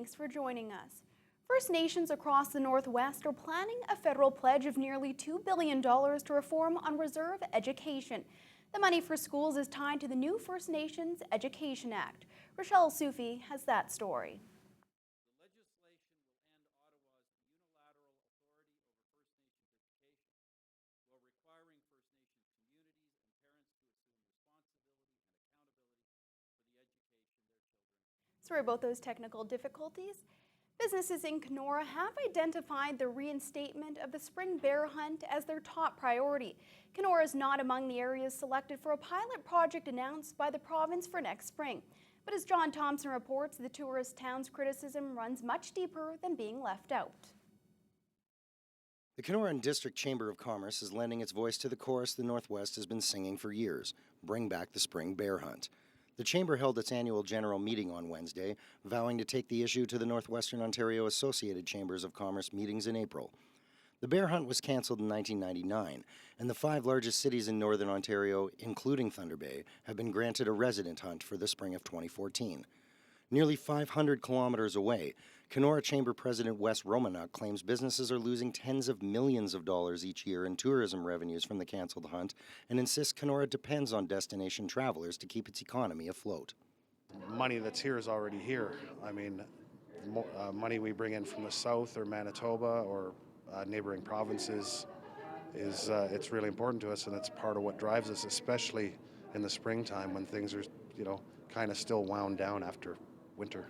thanks for joining us. First Nations across the Northwest are planning a federal pledge of nearly $2 billion to reform on-reserve education. The money for schools is tied to the new First Nations Education Act. Rochelle Soufi has that story. Sorry about those technical difficulties. Businesses in Kenora have identified the reinstatement of the spring bear hunt as their top priority. Kenora is not among the areas selected for a pilot project announced by the province for next spring. But as John Thompson reports, the tourist town's criticism runs much deeper than being left out. The Kenora District Chamber of Commerce is lending its voice to the chorus the Northwest has been singing for years: bring back the spring bear hunt. The Chamber held its annual general meeting on Wednesday, vowing to take the issue to the Northwestern Ontario Associated Chambers of Commerce meetings in April. The bear hunt was cancelled in 1999, and the 5 largest cities in Northern Ontario, including Thunder Bay, have been granted a resident hunt for the spring of 2014. Nearly 500 kilometers away, Kenora Chamber President Wes Romanuk claims businesses are losing tens of millions of dollars each year in tourism revenues from the cancelled hunt, and insists Kenora depends on destination travelers to keep its economy afloat. Money that's here is already here. I mean, money we bring in from the south or Manitoba or neighboring provinces is it's really important to us, and it's part of what drives us, especially in the springtime when things are, kind of still wound down after winter.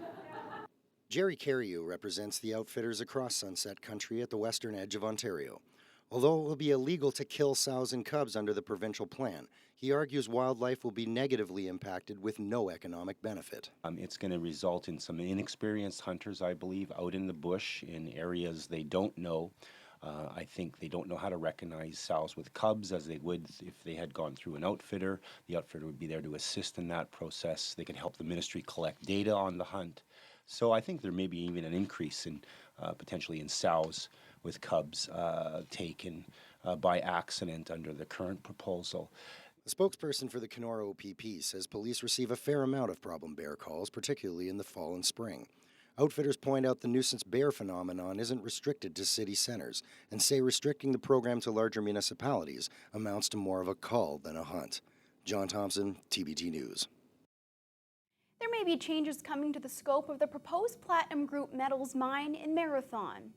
Jerry Carriou represents the outfitters across Sunset Country at the western edge of Ontario. Although it will be illegal to kill sows and cubs under the provincial plan, he argues wildlife will be negatively impacted with no economic benefit. It's going to result in some inexperienced hunters, I believe, out in the bush in areas they don't know. I think they don't know how to recognize sows with cubs as they would if they had gone through an outfitter. The outfitter would be there to assist in that process. They can help the ministry collect data on the hunt. So I think there may be even an increase in potentially in sows with cubs taken by accident under the current proposal. The spokesperson for the Kenora OPP says police receive a fair amount of problem bear calls, particularly in the fall and spring. Outfitters point out the nuisance bear phenomenon isn't restricted to city centres and say restricting the program to larger municipalities amounts to more of a call than a hunt. John Thompson, TBT News. There may be changes coming to the scope of the proposed Platinum Group Metals mine in Marathon.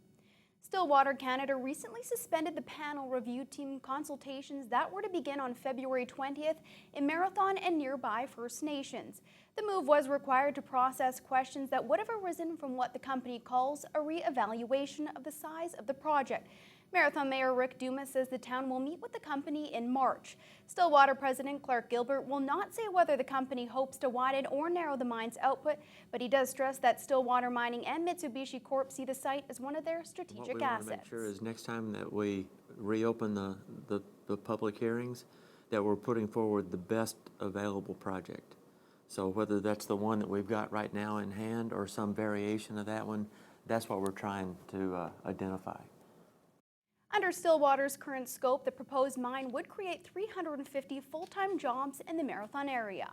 Stillwater Canada recently suspended the panel review team consultations that were to begin on February 20th in Marathon and nearby First Nations. The move was required to process questions that would have arisen from what the company calls a re-evaluation of the size of the project. Marathon Mayor Rick Dumas says the town will meet with the company in March. Stillwater President Clark Gilbert will not say whether the company hopes to widen or narrow the mine's output, but he does stress that Stillwater Mining and Mitsubishi Corp see the site as one of their strategic assets. What we want to make sure is next time that we reopen the public hearings, that we're putting forward the best available project. So whether that's the one that we've got right now in hand or some variation of that one, that's what we're trying to identify. Under Stillwater's current scope, the proposed mine would create 350 full-time jobs in the Marathon area.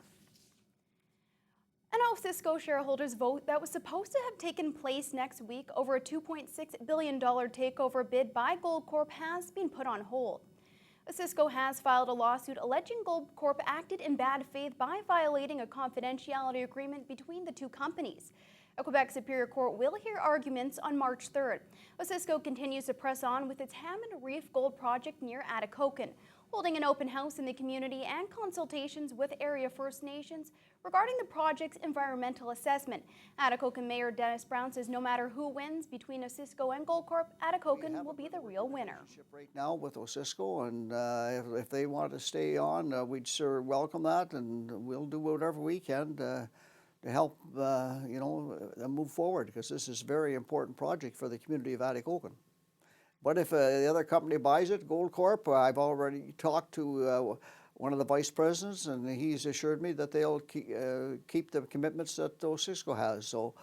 An Cisco shareholders vote that was supposed to have taken place next week over a $2.6 billion takeover bid by Goldcorp has been put on hold. Cisco has filed a lawsuit alleging Goldcorp acted in bad faith by violating a confidentiality agreement between the two companies. A Quebec Superior Court will hear arguments on March 3rd. Cisco continues to press on with its Hammond Reef Gold project near Atikokan, holding an open house in the community and consultations with area First Nations regarding the project's environmental assessment. Atikokan Mayor Dennis Brown says no matter who wins between Cisco and Goldcorp, Atikokan will be the real winner. Right now with Cisco, and if they want to stay on, we'd sure welcome that, and we'll do whatever we can to help, move forward, because this is a very important project for the community of Atikokan. But if the other company buys it, Goldcorp, I've already talked to one of the vice presidents, and he's assured me that they'll keep the commitments that Cisco has. So,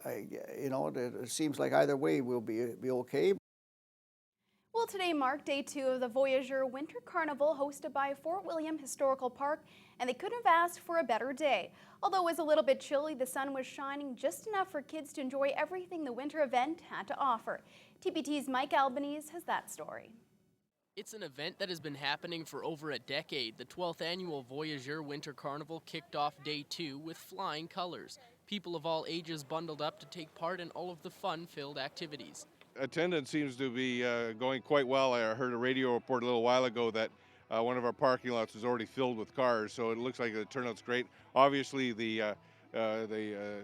it seems like either way we'll be okay. Well, today marked day 2 of the Voyageur Winter Carnival hosted by Fort William Historical Park, and they couldn't have asked for a better day. Although it was a little bit chilly, the sun was shining just enough for kids to enjoy everything the winter event had to offer. TBT's Mike Albanese has that story. It's an event that has been happening for over a decade. The 12th annual Voyageur Winter Carnival kicked off day 2 with flying colors. People of all ages bundled up to take part in all of the fun-filled activities. Attendance seems to be going quite well. I heard a radio report a little while ago that one of our parking lots is already filled with cars, so it looks like the turnout's great. Obviously, the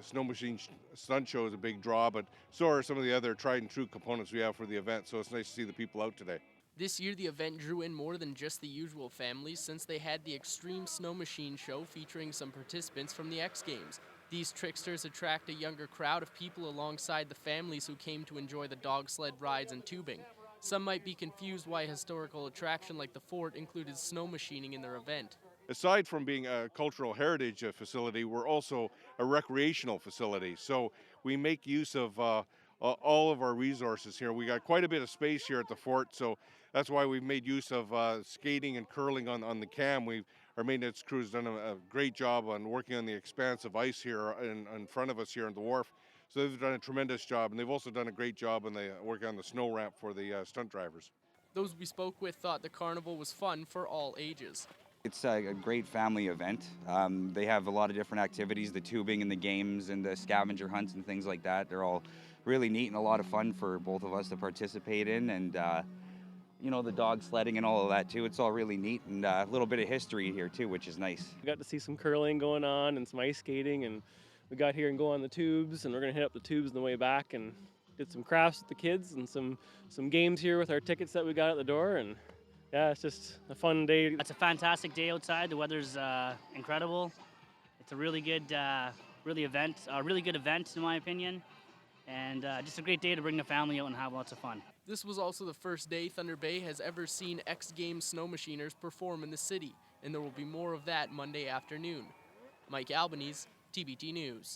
snow machine stunt show is a big draw, but so are some of the other tried and true components we have for the event, so it's nice to see the people out today. This year, the event drew in more than just the usual families, since they had the Extreme Snow Machine show featuring some participants from the X Games. These tricksters attract a younger crowd of people alongside the families who came to enjoy the dog sled rides and tubing. Some might be confused why a historical attraction like the fort included snow machining in their event. Aside from being a cultural heritage facility, we're also a recreational facility, so we make use of all of our resources here. We got quite a bit of space here at the fort, so that's why we've made use of skating and curling on the cam. Our maintenance crew's done a great job on working on the expanse of ice here in front of us here on the wharf. So they've done a tremendous job, and they've also done a great job on the working on the snow ramp for the stunt drivers. Those we spoke with thought the carnival was fun for all ages. It's a great family event. They have a lot of different activities, the tubing and the games and the scavenger hunts and things like that. They're all really neat and a lot of fun for both of us to participate in, and you know, the dog sledding and all of that too. It's all really neat, and a little bit of history here too, which is nice. We got to see some curling going on and some ice skating, and we got here and go on the tubes, and we're gonna hit up the tubes on the way back, and did some crafts with the kids and some games here with our tickets that we got at the door, and yeah, it's just a fun day. It's a fantastic day outside. The weather's incredible. It's a really good, really good event in my opinion, and just a great day to bring the family out and have lots of fun. This was also the first day Thunder Bay has ever seen X Games snow machiners perform in the city, and there will be more of that Monday afternoon. Mike Albanese, TBT News.